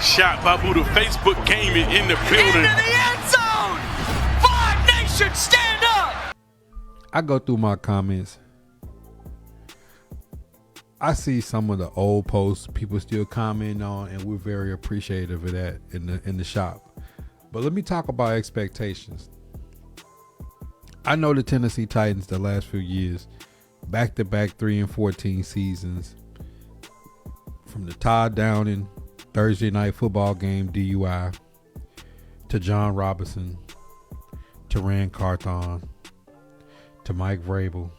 shot, Babu. The Facebook game is in the building. Into the end zone! Five Nation, stand up! I go through my comments. I see some of the old posts people still commenting on, and we're very appreciative of that in the shop. But let me talk about expectations. I know the Tennessee Titans the last few years, back-to-back 3-14 seasons, from the Todd Downing Thursday night football game DUI to John Robinson to Rand Carthon to Mike Vrabel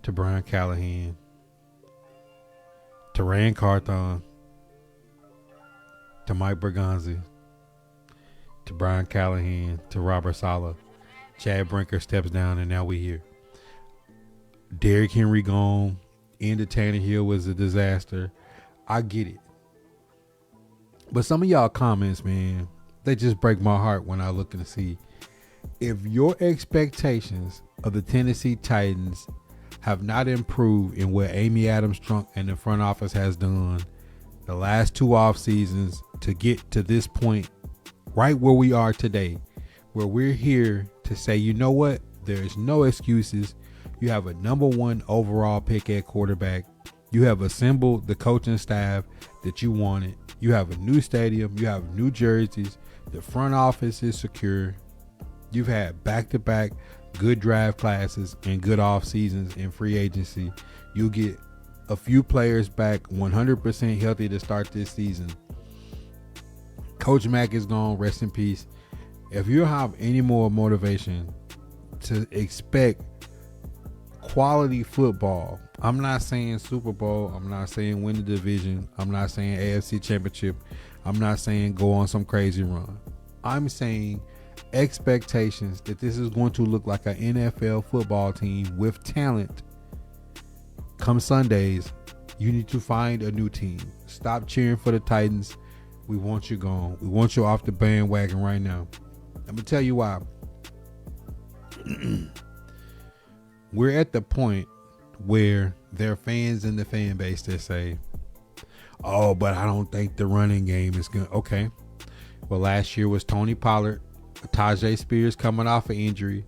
to Brian Callahan to Rand Carthon to Mike Berganzi to Brian Callahan to Robert Saleh. Chad Brinker steps down, and now we here. Derrick Henry gone. End of Tannehill was a disaster. I get it. But some of y'all comments, man, they just break my heart when I look and see. If your expectations of the Tennessee Titans have not improved in what Amy Adams-Strunk and the front office has done the last 2 off seasons to get to this point, right where we are today, where we're here to say, you know what? There's no excuses. You have a number 1 overall pick at quarterback. You have assembled the coaching staff that you wanted. You have a new stadium. You have new jerseys. The front office is secure. You've had back-to-back good draft classes and good off seasons in free agency. You'll get a few players back 100% healthy to start this season. Coach Mack is gone. Rest in peace. If you have any more motivation to expect quality football, I'm not saying Super Bowl, I'm not saying win the division, I'm not saying AFC Championship, I'm not saying go on some crazy run. I'm saying expectations that this is going to look like an NFL football team with talent. Come Sundays, you need to find a new team. Stop cheering for the Titans. We want you gone. We want you off the bandwagon right now. I'm going to tell you why. We're at the point where there are fans in the fan base that say, oh, but I don't think the running game is good. Okay. Well, last year was Tony Pollard, Tajay Spears coming off an injury,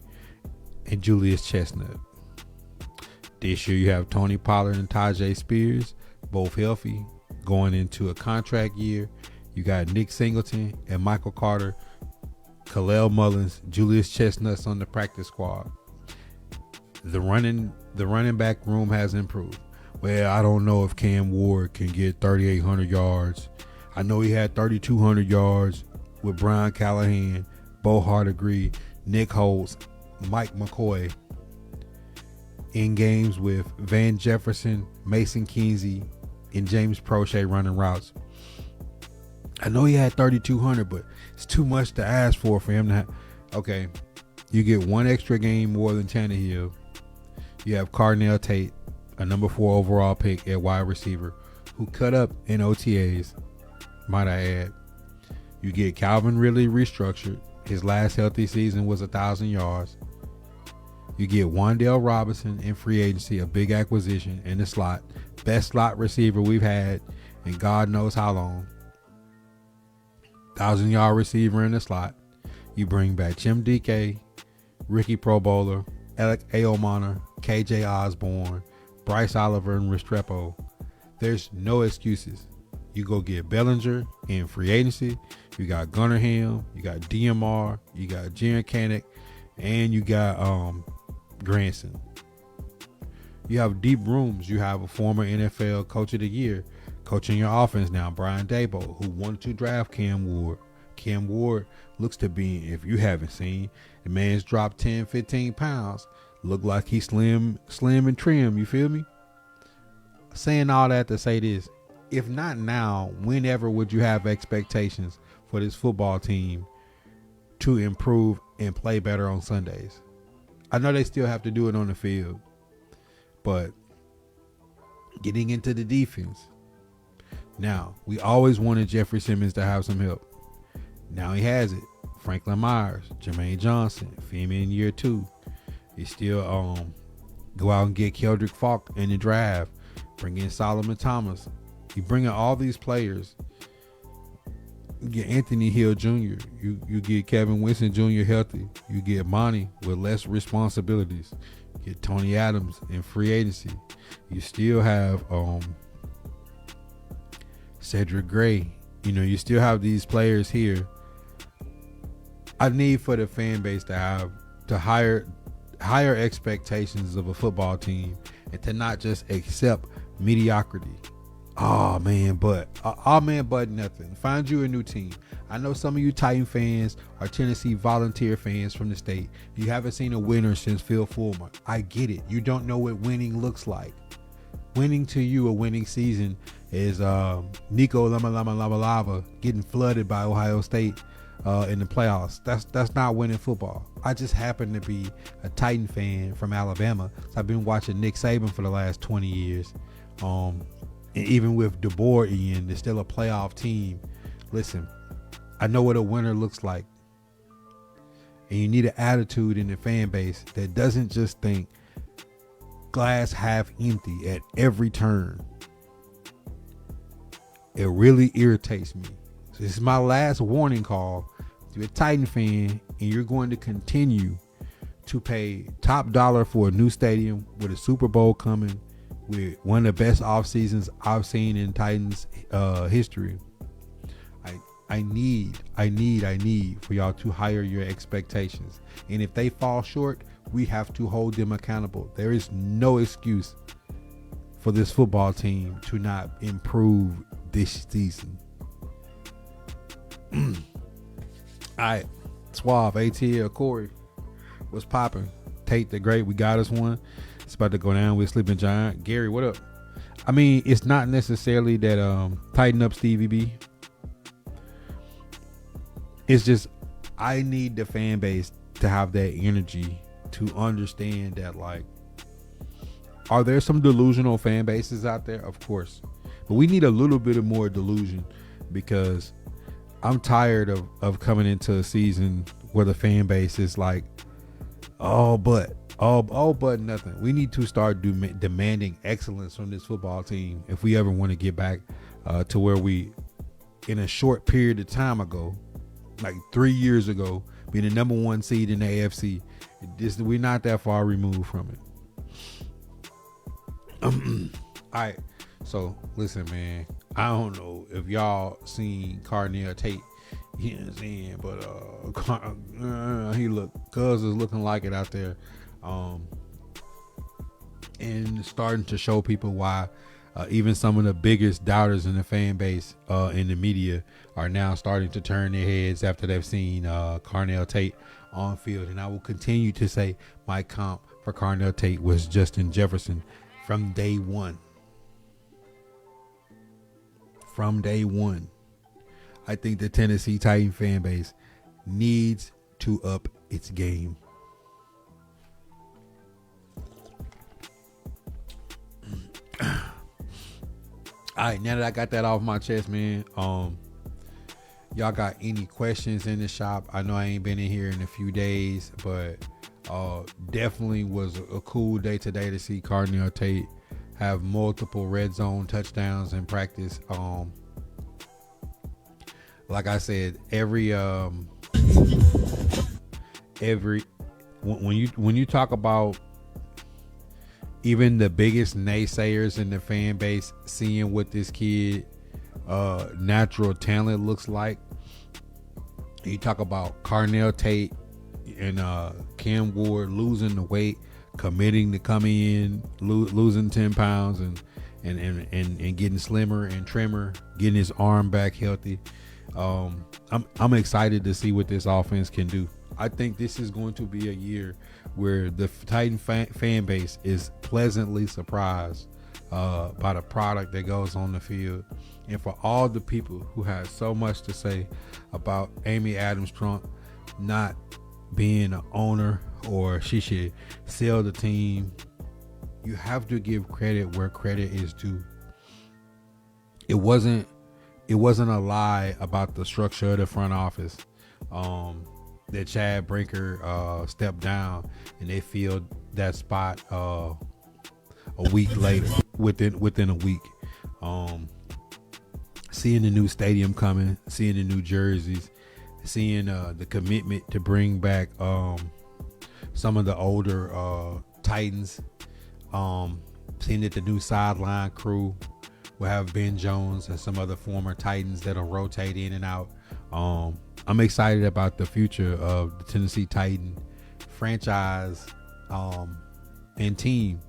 and Julius Chestnut. This year you have Tony Pollard and Tajay Spears, both healthy, going into a contract year. You got Nick Singleton and Michael Carter, Kalel Mullins, Julius Chestnut's on the practice squad. The running back room has improved. Well, I don't know if Cam Ward can get 3,800 yards. I know he had 3,200 yards with Brian Callahan, Bo Hardegree, Nick Holtz, Mike McCoy in games with Van Jefferson, Mason Kinsey, and James Prochet running routes. I know he had 3,200, but it's too much to ask for him to have. Okay, you get one extra game more than Tannehill. You have Carnell Tate, a number 4 overall pick at wide receiver, who cut up in OTAs, might I add. You get Calvin Ridley restructured. His last healthy season was 1,000 yards. You get Wan'Dale Robinson in free agency, a big acquisition in the slot. Best slot receiver we've had in God knows how long. 1,000-yard receiver in the slot. You bring back Jim DK, Ricky Pro Bowler, Alec Aomana, KJ Osborne, Bryce Oliver, and Restrepo. There's no excuses. You go get Bellinger in free agency. You got Gunnerham, you got DMR, you got Jaren Kanak, and you got Granson. You have deep rooms. You have a former NFL Coach of the Year coaching your offense now, Brian Daboll, who wanted to draft Cam Ward. Cam Ward looks to be, if you haven't seen, the man's dropped 10, 15 pounds. Look like he's slim and trim. You feel me? Saying all that to say this. If not now, whenever would you have expectations for this football team to improve and play better on Sundays? I know they still have to do it on the field, but getting into the defense. Now, we always wanted Jeffrey Simmons to have some help. Now he has it. Franklin Myers, Jermaine Johnson, Femi in year 2. You still go out and get Keldrick Falk in the draft. Bring in Solomon Thomas. You bring in all these players You get Anthony Hill Jr. You get Kevin Winston Jr. healthy. You get Monty with less responsibilities. You get Tony Adams in free agency. You still have Cedric Gray. You know, you still have these players here. I need for the fan base to have higher expectations of a football team and to not just accept mediocrity. Oh man, but nothing. Find you a new team. I know some of you Titan fans are Tennessee Volunteer fans from the state. You haven't seen a winner since Phil Fulmer. I get it. You don't know what winning looks like. Winning to you, a winning season is Nico Lama getting flooded by Ohio State in the playoffs. That's not winning football. I just happen to be a Titan fan from Alabama. So I've been watching Nick Saban for the last 20 years. And even with DeBoer, Ian, there's still a playoff team. Listen, I know what a winner looks like. And you need an attitude in the fan base that doesn't just think glass half empty at every turn. It really irritates me. So this is my last warning call. If you're a Titan fan and you're going to continue to pay top dollar for a new stadium with a Super Bowl coming, with one of the best off seasons I've seen in Titans history, I need for y'all to higher your expectations. And if they fall short, we have to hold them accountable. There is no excuse for this football team to not improve this season. All right, Suave, ATL, Corey, what's popping? Tate the Great, we got us one. It's about to go down with Sleeping Giant. Gary, what up? I mean, it's not necessarily that tighten up Stevie B. It's just I need the fan base to have that energy to understand that, like, are there some delusional fan bases out there? Of course. But we need a little bit of more delusion, because I'm tired of coming into a season where the fan base is like, but nothing. We need to start demanding excellence from this football team if we ever want to get back to where we, in a short period of time ago, like 3 years ago, being the number one seed in the AFC. We're not that far removed from it. All right. So listen, man, I don't know if y'all seen Carnell Tate. You know what I'm saying? But Cuz is looking like it out there. And starting to show people why even some of the biggest doubters in the fan base in the media are now starting to turn their heads after they've seen Carnell Tate on field. And I will continue to say my comp for Carnell Tate was Justin Jefferson from day one. From day one. I think the Tennessee Titan fan base needs to up its game. All right, now that I got that off my chest, man, y'all got any questions in the shop? I know I ain't been in here in a few days, but definitely was a cool day today to see Carnell Tate have multiple red zone touchdowns in practice. Like I said, when you talk about even the biggest naysayers in the fan base seeing what this kid natural talent looks like, you talk about Carnell Tate and Cam Ward losing the weight, committing to coming in, losing 10 pounds and getting slimmer and trimmer, getting his arm back healthy. I'm excited to see what this offense can do. I think this is going to be a year where the Titan fan base is pleasantly surprised by the product that goes on the field. And for all the people who had so much to say about Amy Adams Trump not being an owner or she should sell the team, you have to give credit where credit is due. It wasn't a lie about the structure of the front office. That Chad Brinker stepped down and they filled that spot a week later, within a week. seeing the new stadium coming, seeing the new jerseys, seeing the commitment to bring back some of the older Titans, seeing that the new sideline crew will have Ben Jones and some other former Titans that'll rotate in and out. I'm excited about the future of the Tennessee Titan franchise and team.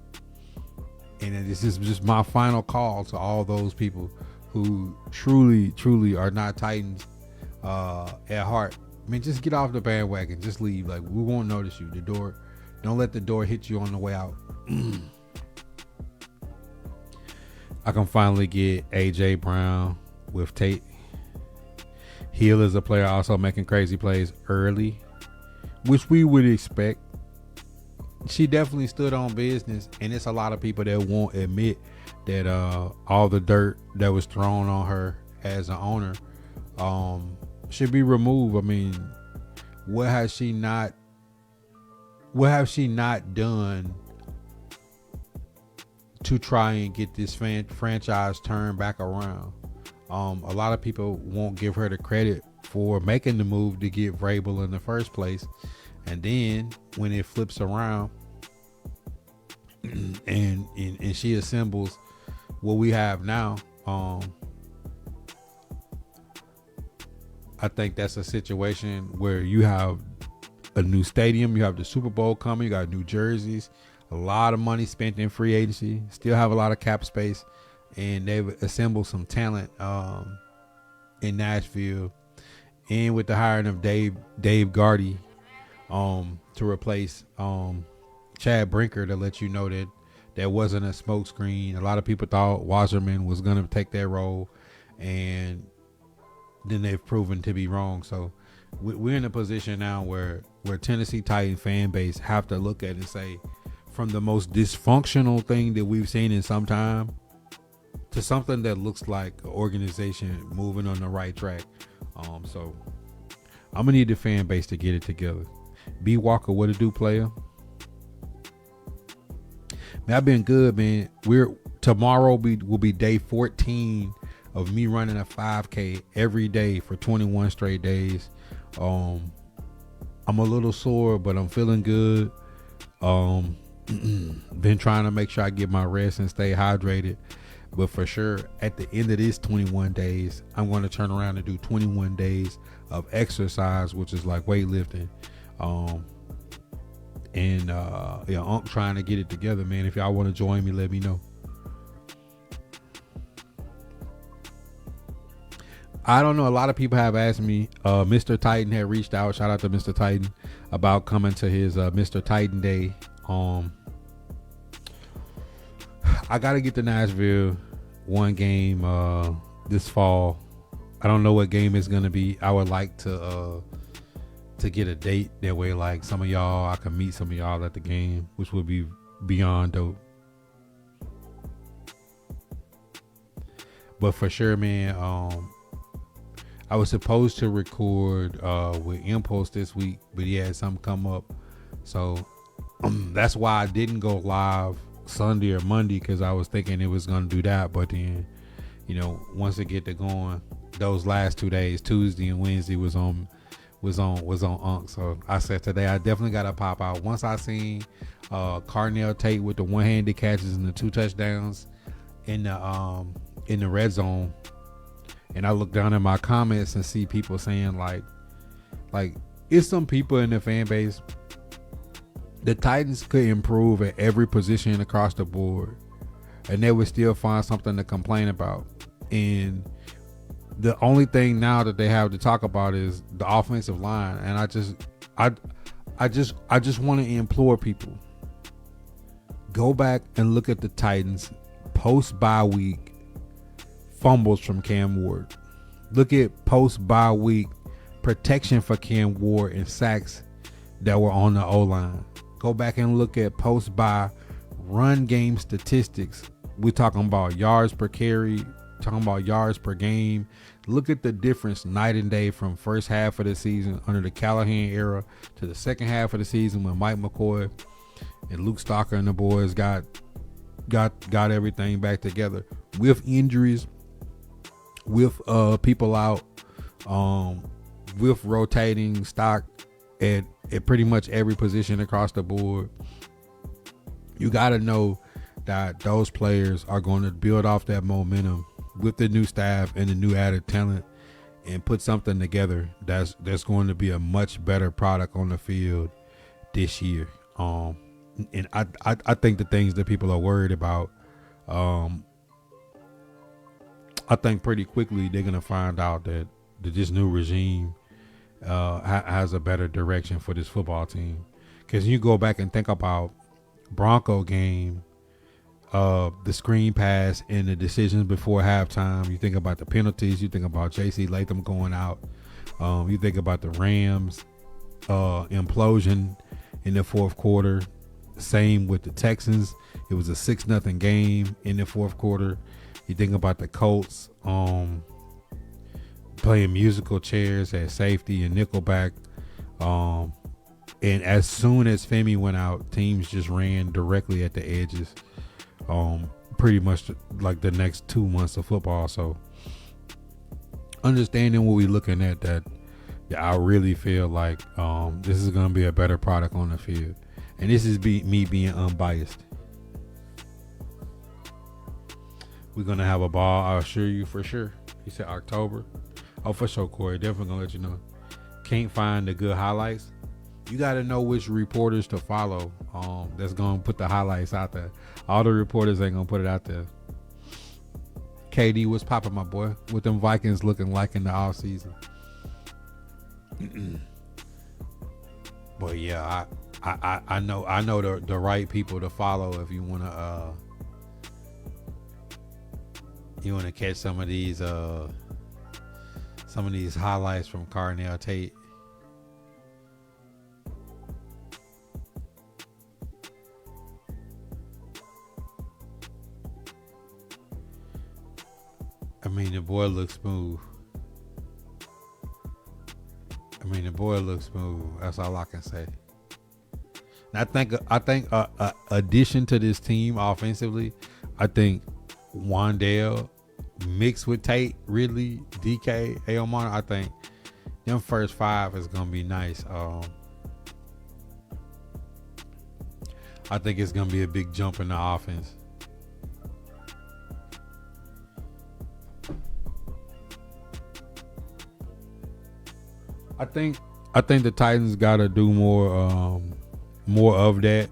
And this is just my final call to all those people who truly are not Titans at heart. I mean, just get off the bandwagon. Just leave. Like, we won't notice you. Don't let the door hit you on the way out. I can finally get A.J. Brown with Tate. Hill is a player also making crazy plays early, which we would expect. She definitely stood on business, and it's a lot of people that won't admit that all the dirt that was thrown on her as an owner should be removed. I mean, what has she not done to try and get this franchise turned back around? A lot of people won't give her the credit for making the move to get Vrabel in the first place. And then when it flips around and she assembles what we have now, I think that's a situation where you have a new stadium, you have the Super Bowl coming, you got new jerseys, a lot of money spent in free agency, still have a lot of cap space, and they've assembled some talent in Nashville. And with the hiring of Dave Gardy to replace Chad Brinker, to let you know that there wasn't a smokescreen. A lot of people thought Wasserman was going to take that role, and then they've proven to be wrong. So we're in a position now where Tennessee Titan fan base have to look at it and say, from the most dysfunctional thing that we've seen in some time to something that looks like an organization moving on the right track. So I'm gonna need the fan base to get it together. B Walker, what a do, player? Man, I've been good, man. Tomorrow will be day 14 of me running a 5K every day for 21 straight days. I'm a little sore, but I'm feeling good. Been trying to make sure I get my rest and stay hydrated. But for sure, at the end of this 21 days, I'm going to turn around and do 21 days of exercise, which is like weightlifting. I'm trying to get it together, man. If y'all want to join me, let me know. I don't know. A lot of people have asked me. Mr. Titan had reached out. Shout out to Mr. Titan about coming to his Mr. Titan Day. I got to get to Nashville one game this fall. I don't know what game it's going to be. I would like to get a date. That way, like, some of y'all, I can meet some of y'all at the game, which would be beyond dope. But for sure, man, I was supposed to record with Impulse this week, but he had something come up. So that's why I didn't go live Sunday or Monday, because I was thinking it was going to do that. But then, once it get to going, those last 2 days, Tuesday and Wednesday, was on Unk. So I said today I definitely got to pop out. Once I seen Carnell Tate with the one-handed catches and the 2 touchdowns in the red zone, and I look down at my comments and see people saying like it's some people in the fan base. The Titans could improve at every position across the board, and they would still find something to complain about. And the only thing now that they have to talk about is the offensive line. And I just want to implore people, go back and look at the Titans post bye week fumbles from Cam Ward. Look at post bye week protection for Cam Ward and sacks that were on the O-line. Go back and look at post bye run game statistics. We're talking about yards per carry, talking about yards per game. Look at the difference night and day from first half of the season under the Callahan era to the second half of the season when Mike McCoy and Luke Stalker and the boys got everything back together with injuries. with people out, with rotating stock at pretty much every position across the board. You got to know that those players are going to build off that momentum with the new staff and the new added talent and put something together that's going to be a much better product on the field this year. And I think the things that people are worried about, I think pretty quickly they're going to find out that this new regime has a better direction for this football team. Because you go back and think about Bronco game, the screen pass and the decisions before halftime. You think about the penalties. You think about J.C. Latham going out. You think about the Rams implosion in the fourth quarter. Same with the Texans. It was a 6-0 game in the fourth quarter. You think about the Colts playing musical chairs at safety and nickelback. And as soon as Femi went out, teams just ran directly at the edges. Pretty much like the next 2 months of football. So understanding what we're looking at, that I really feel like this is going to be a better product on the field. And this is me being unbiased. We're going to have a ball, I'll assure you, for sure. He said October. Oh, for sure, Corey. Definitely going to let you know. Can't find the good highlights. You got to know which reporters to follow that's going to put the highlights out there. All the reporters ain't going to put it out there. KD, what's popping, my boy? What them Vikings looking like in the offseason? But yeah, I know the right people to follow if you want to catch some of these highlights from Carnell Tate. I mean, the boy looks smooth. That's all I can say. And I think addition to this team offensively, I think Wandale mixed with Tate, Ridley, DK, Aomar, I think them first five is gonna be nice. I think it's gonna be a big jump in the offense. I think the Titans got to do more of that.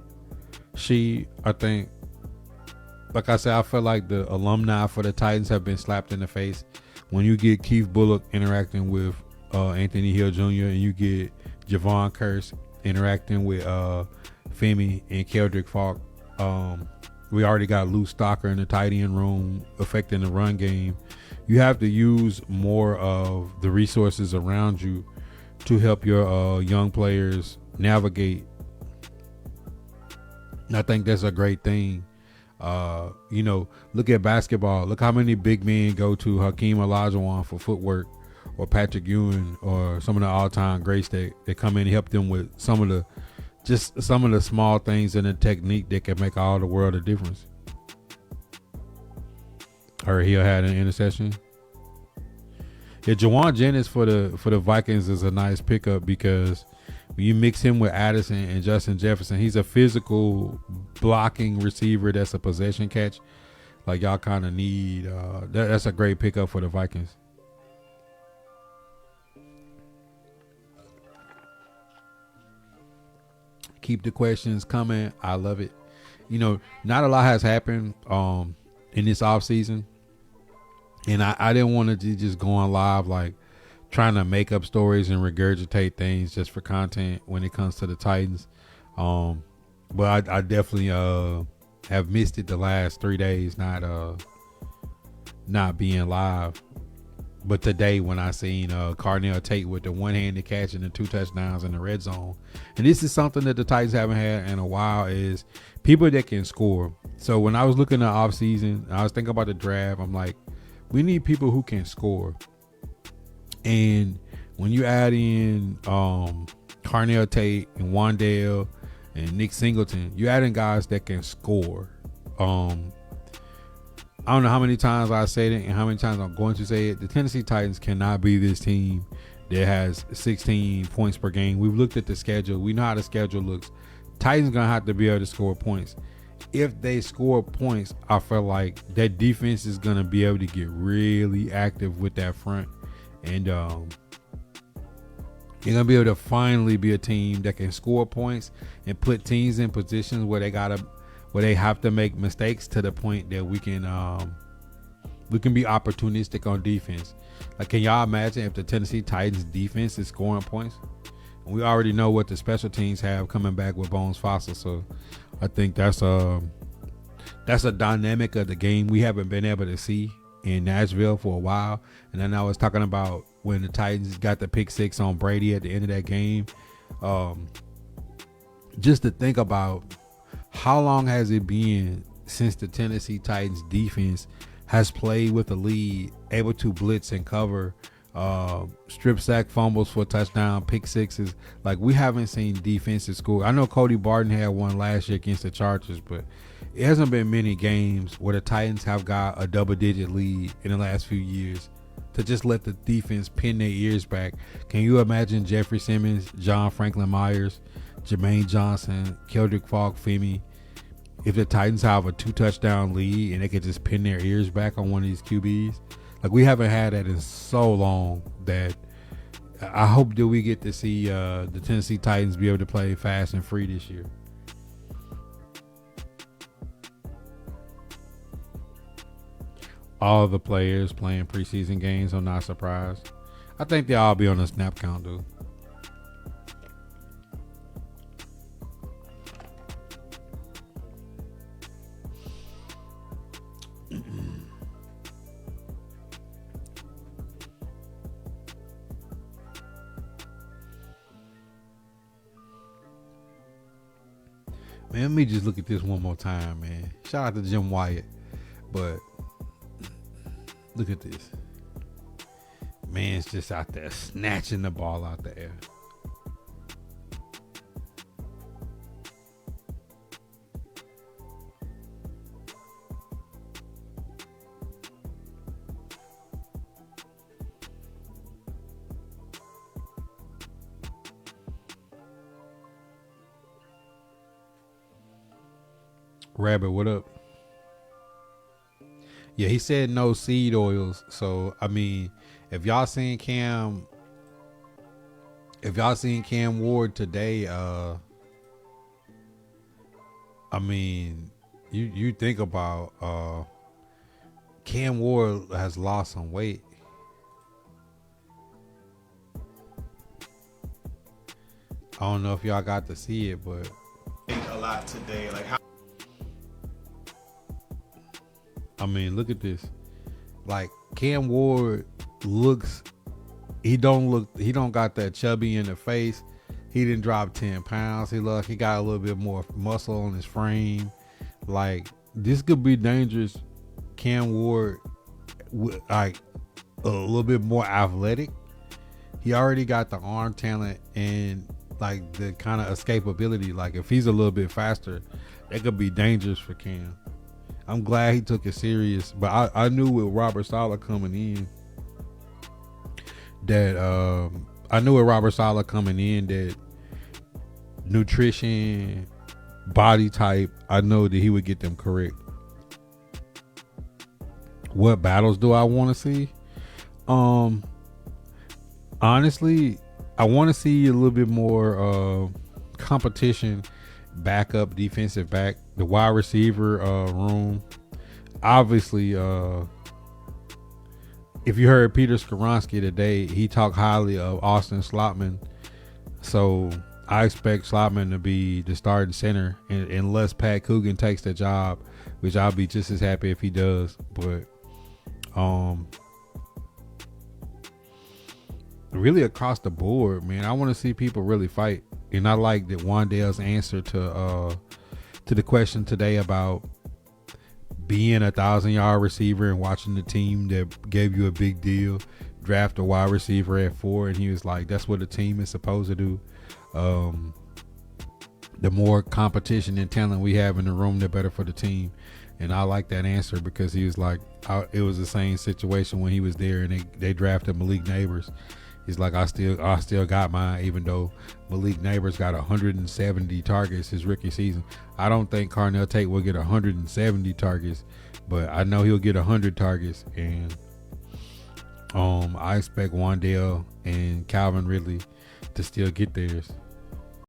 I think, like I said, I feel like the alumni for the Titans have been slapped in the face. When you get Keith Bullock interacting with Anthony Hill Jr. and you get Javon Kearse interacting with Femi and Keldrick Falk, we already got Lou Stalker in the tight end room affecting the run game. You have to use more of the resources around you to help your young players navigate. And I think that's a great thing. Look at basketball. Look how many big men go to Hakeem Olajuwon for footwork, or Patrick Ewing, or some of the all-time greats that come in and help them with some of the small things in the technique that can make all the world of difference. Or he'll had an interception. Yeah, Jawan Jennings for the Vikings is a nice pickup, because when you mix him with Addison and Justin Jefferson, he's a physical blocking receiver that's a possession catch. Like y'all kind of need. That's a great pickup for the Vikings. Keep the questions coming. I love it. Not a lot has happened in this offseason. And I didn't want to just go on live like trying to make up stories and regurgitate things just for content when it comes to the Titans. But I definitely have missed it the last 3 days not being live. But today when I seen Carnell Tate with the one-handed catch and the 2 touchdowns in the red zone, and this is something that the Titans haven't had in a while, is people that can score. So when I was looking at offseason, I was thinking about the draft. I'm like, we need people who can score. And when you add in Carnell Tate and Wandale and Nick Singleton, you add in guys that can score. I'm I don't know how many times I said it and how many times I'm going to say it. The Tennessee Titans cannot be this team that has 16 points per game. We've looked at the schedule. We know how the schedule looks. Titans going to have to be able to score points. If they score points, I feel like that defense is going to be able to get really active with that front. And you're going to be able to finally be a team that can score points and put teams in positions where they have to make mistakes to the point that we can be opportunistic on defense. Like, can y'all imagine if the Tennessee Titans defense is scoring points? We already know what the special teams have coming back with Bones Fossil, so I think that's a dynamic of the game we haven't been able to see in Nashville for a while. And then I was talking about when the Titans got the pick six on Brady at the end of that game. Just to think about how long has it been since the Tennessee Titans defense has played with the lead, able to blitz and cover, strip sack fumbles for touchdown, pick sixes. Like, we haven't seen defensive score. I know Cody Barton had one last year against the Chargers, but it hasn't been many games where the Titans have got a double-digit lead in the last few years to just let the defense pin their ears back. Can you imagine Jeffrey Simmons, John Franklin Myers, Jermaine Johnson, Keldrick Falk-Femi, if the Titans have a 2-touchdown lead and they could just pin their ears back on one of these QBs? Like, we haven't had that in so long that I hope that we get to see the Tennessee Titans be able to play fast and free this year. All the players playing preseason games, I'm not surprised. I think they all be on the snap count, dude. Man, let me just look at this one more time, man. Shout out to Jim Wyatt. But look at this. Man's just out there snatching the ball out the air. Rabbit, what up? Yeah, he said no seed oils. So, I mean, if y'all seen Cam Ward today, I mean, you think about Cam Ward has lost some weight. I don't know if y'all got to see it, but a lot today. Like, how I mean, look at this. Like, Cam Ward looks, he don't got that chubby in the face. He didn't drop 10 pounds. He got a little bit more muscle on his frame. Like, this could be dangerous. Cam Ward, like, a little bit more athletic. He already got the arm talent and, like, the kind of escapability. Like, if he's a little bit faster, that could be dangerous for Cam. I'm glad he took it serious, but I knew with Robert Saleh coming in that nutrition, body type, I know that he would get them correct. What battles do I want to see? Honestly, I want to see a little bit more competition. Backup defensive back, the wide receiver room. Obviously, if you heard Peter Skoronski today, he talked highly of Austin Slotman. So I expect Slotman to be the starting center, unless Pat Coogan takes the job, which I'll be just as happy if he does. But really across the board, man, I want to see people really fight. And I like that Wandale's answer to the question today about being a 1,000-yard receiver and watching the team that gave you a big deal draft a wide receiver at 4, and he was like, that's what a team is supposed to do. The more competition and talent we have in the room, the better for the team. And I like that answer because he was like, it was the same situation when he was there and they drafted Malik Neighbors. He's like, I still got mine, even though Malik Neighbors got 170 targets his rookie season. I don't think Carnell Tate will get 170 targets, but I know he'll get 100 targets. And I expect Wandale and Calvin Ridley to still get theirs.